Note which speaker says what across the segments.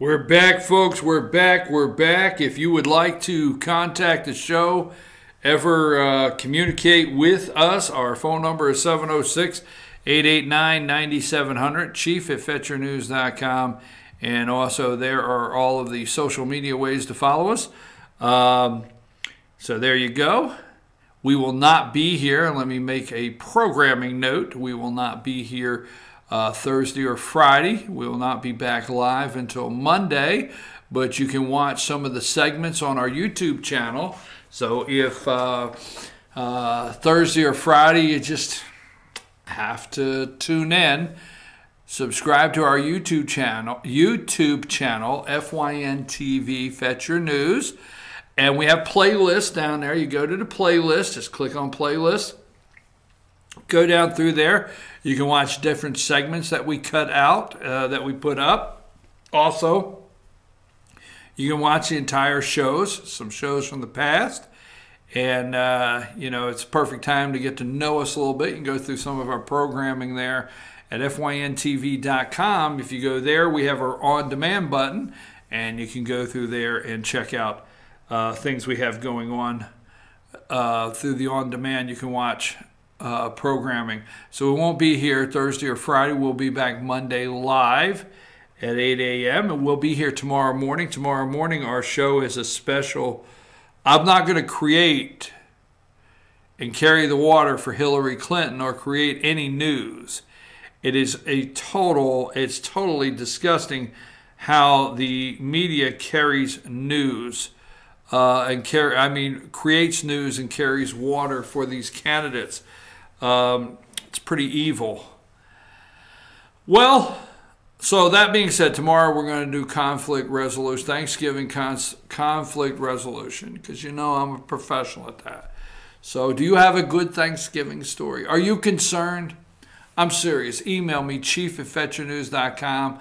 Speaker 1: We're back, folks. We're back. We're back. If you would like to contact the show, ever communicate with us, our phone number is 706-889-9700, chief@fetyournews.com. And also there are all of the social media ways to follow us. So there you go. We will not be here. Let me make a programming note. We will not be here Thursday or Friday. We will not be back live until Monday, but you can watch some of the segments on our YouTube channel. So if Thursday or Friday you just have to tune in, subscribe to our YouTube channel, FYNTV, Fetch Your News. And we have playlists down there. You go to the playlist, just click on playlist. Go down through there. You can watch different segments that we cut out, that we put up. Also, you can watch the entire shows, some shows from the past. And, it's a perfect time to get to know us a little bit. You can go through some of our programming there at FYNTV.com. If you go there, we have our on-demand button, and you can go through there and check out things we have going on through the on-demand. You can watch programming. So we won't be here Thursday or Friday. We'll be back Monday live at 8 a.m. and we'll be here tomorrow morning. Tomorrow morning our show is a special. I'm not going to create and carry the water for Hillary Clinton or create any news. It's totally disgusting how the media carries news creates news and carries water for these candidates. It's pretty evil. Well, so that being said, tomorrow we're going to do conflict resolution, Thanksgiving conflict resolution, because I'm a professional at that. So do you have a good Thanksgiving story? Are you concerned? I'm serious. Email me, chief@fetyournews.com.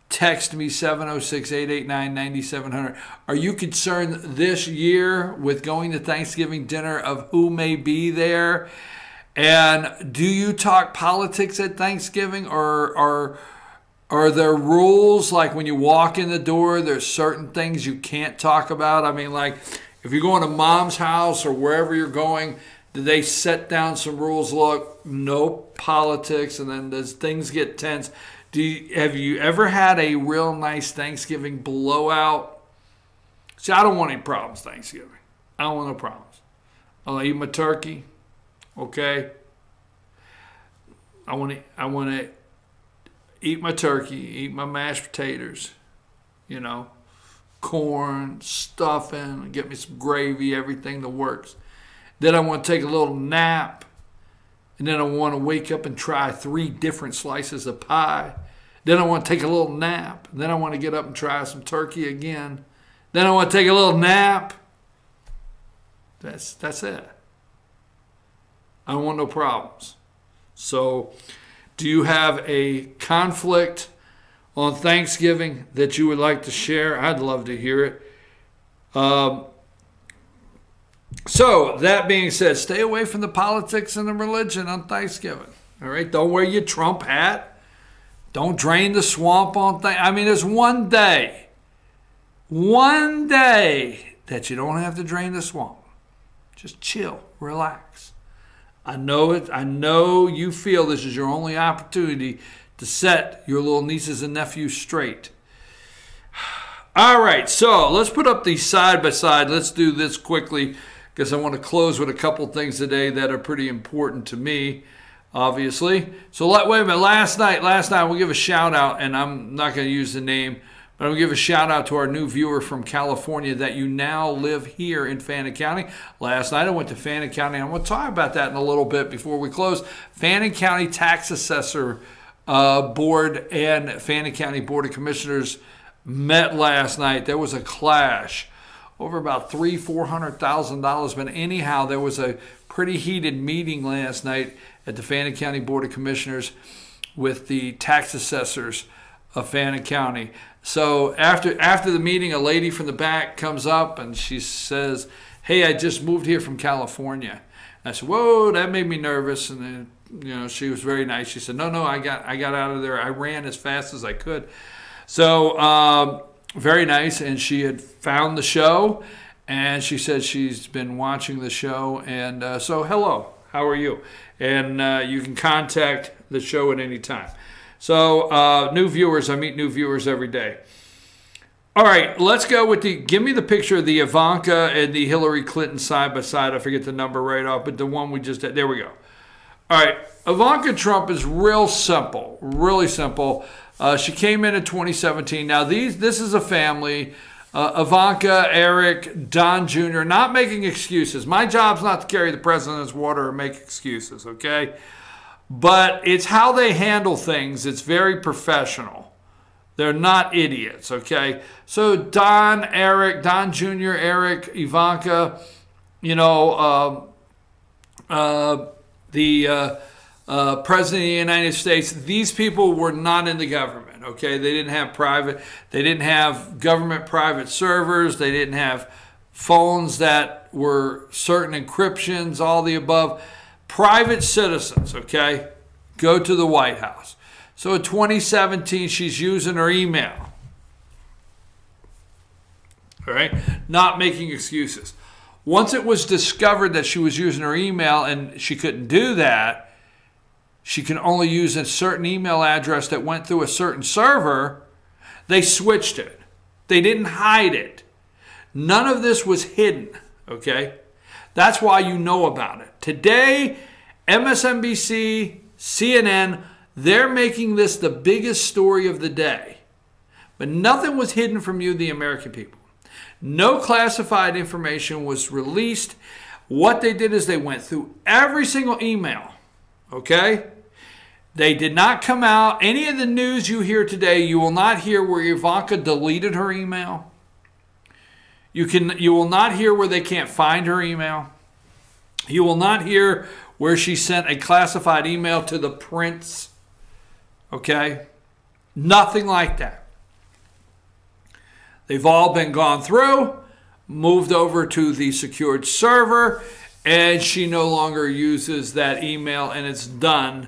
Speaker 1: Text me, 706-889-9700. Are you concerned this year with going to Thanksgiving dinner of who may be there? And do you talk politics at Thanksgiving, or are there rules, like when you walk in the door, there's certain things you can't talk about? I mean, like if you're going to mom's house or wherever you're going, do they set down some rules? Look, no politics, and then as things get tense. Have you ever had a real nice Thanksgiving blowout? See, I don't want any problems Thanksgiving. I don't want no problems. I'll eat my turkey. Okay, I want to eat my turkey, eat my mashed potatoes, corn, stuffing, get me some gravy, everything that works. Then I want to take a little nap, and then I want to wake up and try 3 different slices of pie. Then I want to take a little nap. Then I want to get up and try some turkey again. Then I want to take a little nap. That's it. I don't want no problems. So, do you have a conflict on Thanksgiving that you would like to share? I'd love to hear it. So, that being said, stay away from the politics and the religion on Thanksgiving. All right? Don't wear your Trump hat. Don't drain the swamp on Thanksgiving. I mean, there's one day that you don't have to drain the swamp. Just chill, relax. I know it. I know you feel this is your only opportunity to set your little nieces and nephews straight. All right, so let's put up these side by side. Let's do this quickly because I want to close with a couple things today that are pretty important to me, obviously. So wait a minute. Last night, we'll give a shout out, and I'm not going to use the name, but I'm going to give a shout out to our new viewer from California that you now live here in Fannin County. Last night I went to Fannin County. I'm going to talk about that in a little bit before we close. Fannin County Tax Assessor Board and Fannin County Board of Commissioners met last night. There was a clash over about $300,000-$400,000. But anyhow, there was a pretty heated meeting last night at the Fannin County Board of Commissioners with the tax assessors of Fannin County. So after the meeting, a lady from the back comes up and she says, "Hey, I just moved here from California." And I said, "Whoa, that made me nervous." And then, she was very nice. She said, "No, I got out of there. I ran as fast as I could." So very nice, and she had found the show, and she said she's been watching the show, and so hello, how are you? And you can contact the show at any time. So new viewers, I meet new viewers every day. All right, let's go with give me the picture of the Ivanka and the Hillary Clinton side by side. I forget the number right off, but the one we just had, there we go. All right, Ivanka Trump is real simple, really simple. She came in 2017. Now, this is a family, Ivanka, Eric, Don Jr., not making excuses. My job's not to carry the president's water or make excuses, okay? But it's how they handle things. It's very professional. They're not idiots, okay? So Don, Eric, Don Jr., Eric, Ivanka, you know, the President of the United States, these people were not in the government, okay? They didn't have government private servers. They didn't have phones that were certain encryptions, all the above. Private citizens, okay, go to the White House. So in 2017, she's using her email, all right, not making excuses. Once it was discovered that she was using her email and she couldn't do that, she can only use a certain email address that went through a certain server, they switched it. They didn't hide it. None of this was hidden, okay? That's why you know about it. Today, MSNBC, CNN, they're making this the biggest story of the day. But nothing was hidden from you, the American people. No classified information was released. What they did is they went through every single email, okay? They did not come out. Any of the news you hear today, you will not hear where Ivanka deleted her email. You will not hear where they can't find her email. You will not hear where she sent a classified email to the prince. Okay? Nothing like that. They've all been gone through, moved over to the secured server, and she no longer uses that email, and it's done.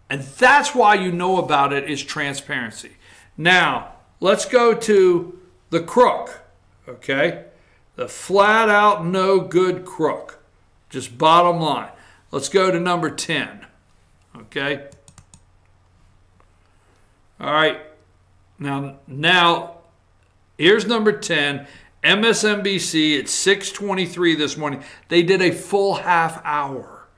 Speaker 1: And that's why you know about it, is transparency. Now, let's go to the crook, okay? The flat out no good crook. Just bottom line. Let's go to number 10, okay? All right. Now here's number 10. MSNBC at 6:23 this morning. They did a full half hour.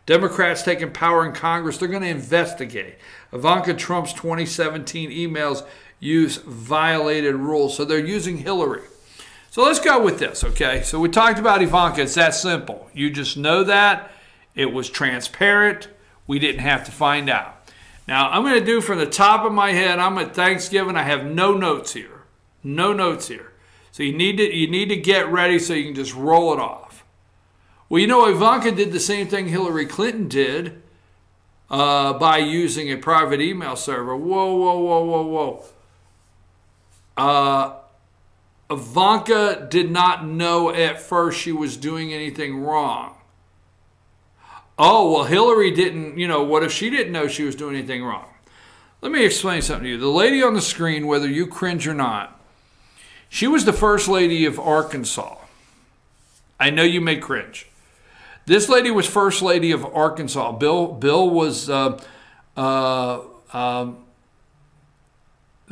Speaker 1: Democrats taking power in Congress. They're going to investigate. Ivanka Trump's 2017 emails use violated rules. So they're using Hillary. So let's go with this, okay? So we talked about Ivanka. It's that simple. You just know that. It was transparent. We didn't have to find out. Now, I'm going to do from the top of my head. I'm at Thanksgiving. I have no notes here. No notes here. So you need to get ready so you can just roll it off. Well, you know, Ivanka did the same thing Hillary Clinton did by using a private email server. Whoa, whoa, whoa, whoa, whoa. Ivanka did not know at first she was doing anything wrong. Oh, well, Hillary didn't, you know, what if she didn't know she was doing anything wrong? Let me explain something to you. The lady on the screen, whether you cringe or not, she was the first lady of Arkansas. I know you may cringe. This lady was first lady of Arkansas. Bill was the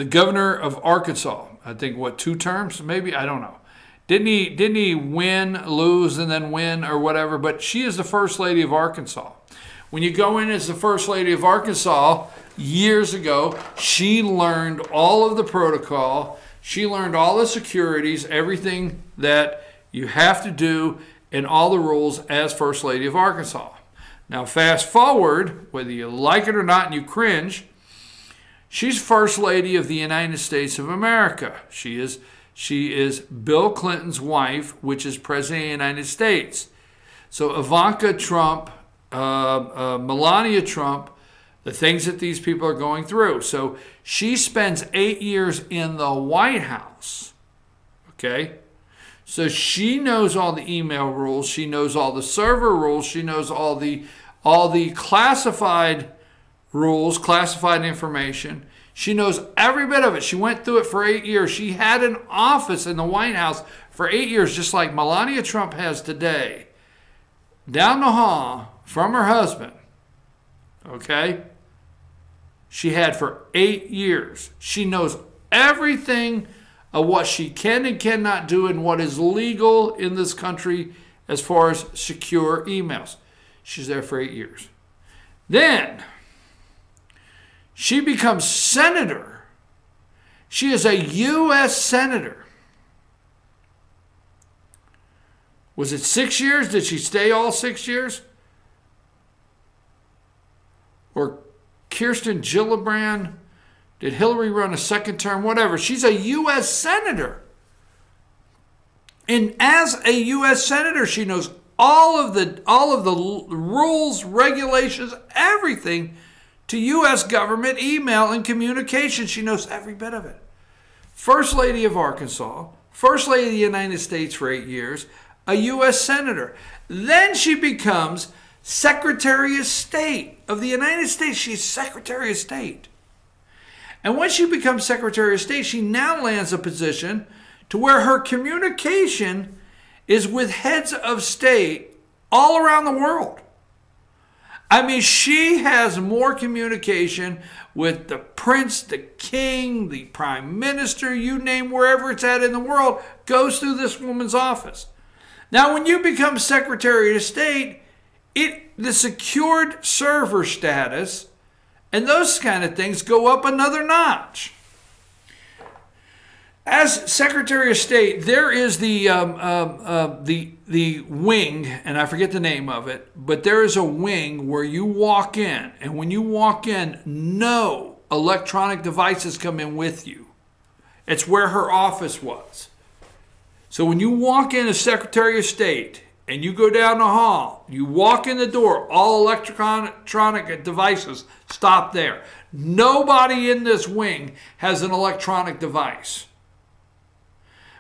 Speaker 1: governor of Arkansas. I think, what, 2 terms? Maybe, I don't know. Didn't he win, lose, and then win or whatever? But she is the first lady of Arkansas. When you go in as the first lady of Arkansas, years ago, she learned all of the protocol. She learned all the securities, everything that you have to do, and all the rules as first lady of Arkansas. Now, fast forward, whether you like it or not and you cringe, she's first lady of the United States of America. She is Bill Clinton's wife, which is president of the United States. So Ivanka Trump, Melania Trump, the things that these people are going through. So she spends 8 years in the White House, okay? So she knows all the email rules. She knows all the server rules. She knows all the classified rules, classified information. She knows every bit of it. She went through it for 8 years. She had an office in the White House for 8 years, just like Melania Trump has today, down the hall from her husband. Okay? She had for 8 years. She knows everything of what she can and cannot do and what is legal in this country as far as secure emails. She's there for 8 years. Then she becomes senator. She is a U.S. senator. Was it 6 years? Did she stay all 6 years? Or Kirsten Gillibrand? Did Hillary run a second term? Whatever. She's a U.S. senator. And as a U.S. senator, she knows all of the rules, regulations, everything to U.S. government email and communication. She knows every bit of it. First Lady of Arkansas, First Lady of the United States for 8 years, a U.S. senator. Then she becomes Secretary of State of the United States. She's Secretary of State. And when she becomes Secretary of State, she now lands a position to where her communication is with heads of state all around the world. I mean, she has more communication with the prince, the king, the prime minister, you name wherever it's at in the world, goes through this woman's office. Now, when you become Secretary of State, the secured server status and those kind of things go up another notch. As Secretary of State, there is the wing, and I forget the name of it, but there is a wing where you walk in, and when you walk in, no electronic devices come in with you. It's where her office was. So when you walk in as Secretary of State, and you go down the hall, you walk in the door, all electronic devices stop there. Nobody in this wing has an electronic device.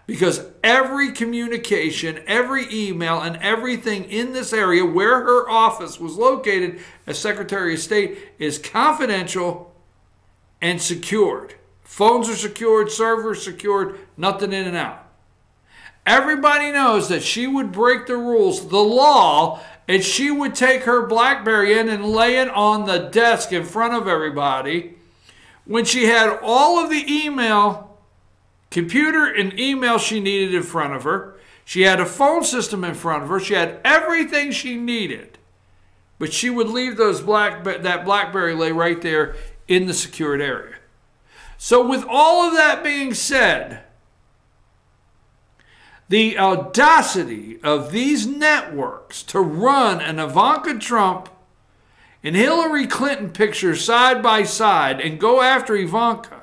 Speaker 1: Because every communication, every email, and everything in this area where her office was located as Secretary of State is confidential and secured. Phones are secured, servers secured, nothing in and out. Everybody knows that she would break the rules, the law, and she would take her BlackBerry in and lay it on the desk in front of everybody when she had all of the computer and email she needed in front of her. She had a phone system in front of her. She had everything she needed. But she would leave that BlackBerry lay right there in the secured area. So with all of that being said, the audacity of these networks to run an Ivanka Trump and Hillary Clinton picture side by side and go after Ivanka.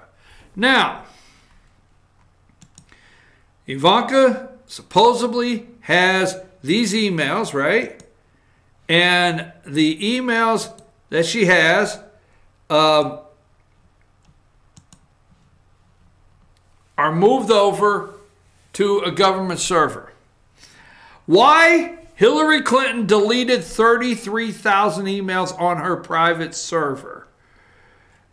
Speaker 1: Now, Ivanka supposedly has these emails, right? And the emails that she has are moved over to a government server. Why? Hillary Clinton deleted 33,000 emails on her private server.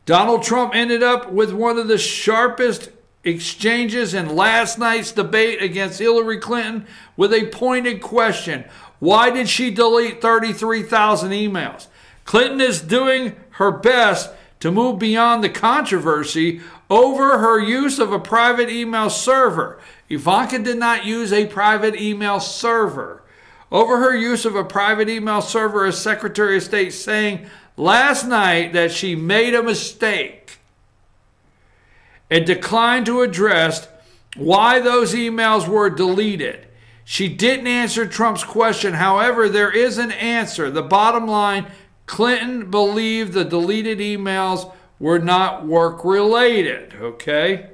Speaker 1: Donald Trump ended up with one of the sharpest exchanges in last night's debate against Hillary Clinton with a pointed question. Why did she delete 33,000 emails? Clinton is doing her best to move beyond the controversy over her use of a private email server. Ivanka did not use a private email server. Over her use of a private email server as Secretary of State, saying last night that she made a mistake and declined to address why those emails were deleted. She didn't answer Trump's question. However, there is an answer. The bottom line, Clinton believed the deleted emails were not work-related, okay?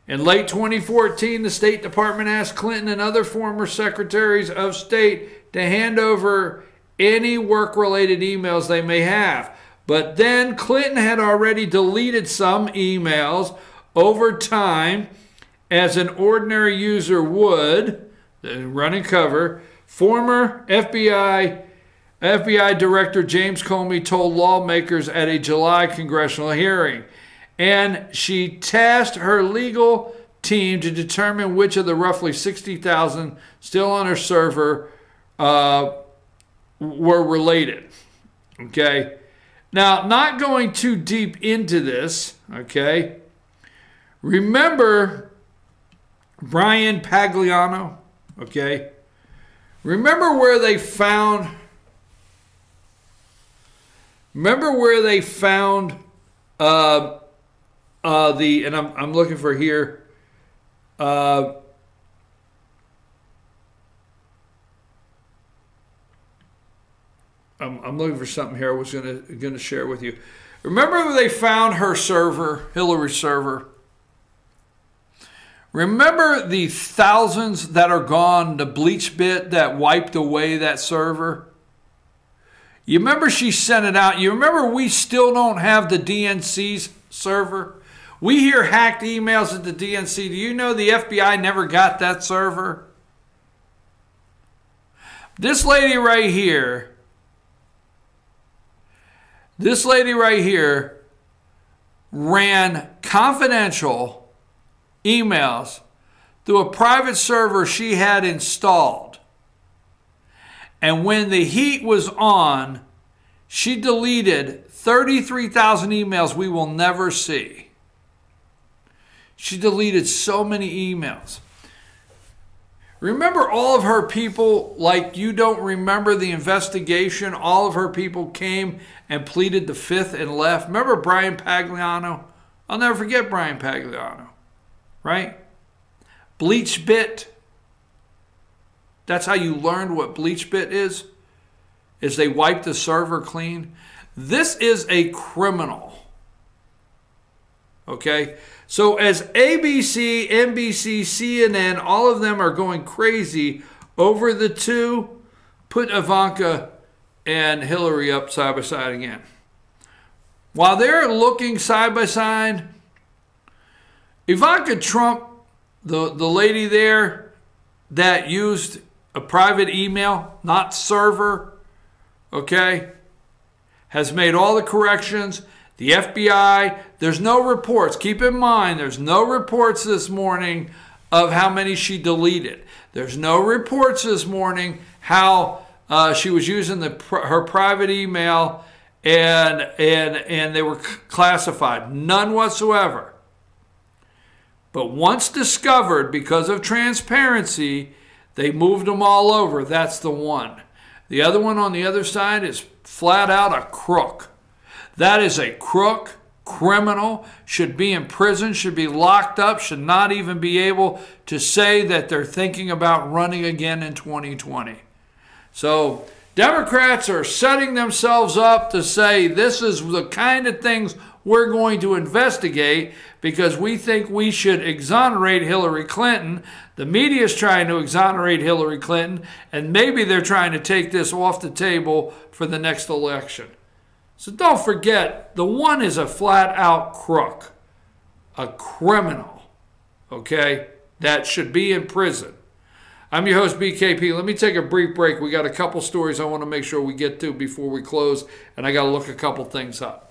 Speaker 1: In late 2014, the State Department asked Clinton and other former secretaries of state to hand over any work-related emails they may have. But then Clinton had already deleted some emails over time, as an ordinary user would, running cover. Former FBI Director James Comey told lawmakers at a July congressional hearing. and she tasked her legal team to determine which of the roughly 60,000 still on her server were related. Okay. Now, not going too deep into this, okay. Remember Brian Pagliano, okay. Remember where they found and I'm looking for here. I'm looking for something here I was gonna share with you. Remember where they found her server, Hillary's server? Remember the thousands that are gone, the bleach bit that wiped away that server? You remember she sent it out. You remember we still don't have the DNC's server? We hear hacked emails at the DNC. Do you know the FBI never got that server? This lady right here ran confidential emails through a private server she had installed. And when the heat was on, she deleted 33,000 emails we will never see. She deleted so many emails. Remember all of her people, like you don't remember the investigation, all of her people came and pleaded the fifth and left. Remember Brian Pagliano? I'll never forget Brian Pagliano, right? Bleach bit. That's how you learned what bleach bit is they wipe the server clean. This is a criminal. Okay? So as ABC, NBC, CNN, all of them are going crazy over the two, put Ivanka and Hillary up side by side again. While they're looking side by side, Ivanka Trump, the lady there that used a private email, not server, okay, has made all the corrections. The FBI, there's no reports. Keep in mind, there's no reports this morning of how many she deleted. There's no reports this morning how she was using her private email and they were classified. None whatsoever. But once discovered, because of transparency, they moved them all over. That's the one. The other one on the other side is flat out a crook. That is a crook, criminal, should be in prison, should be locked up, should not even be able to say that they're thinking about running again in 2020. So Democrats are setting themselves up to say this is the kind of things we're going to investigate because we think we should exonerate Hillary Clinton. The media is trying to exonerate Hillary Clinton, and maybe they're trying to take this off the table for the next election. So don't forget, the one is a flat-out crook, a criminal, okay, that should be in prison. I'm your host, BKP. Let me take a brief break. We got a couple stories I want to make sure we get to before we close, and I got to look a couple things up.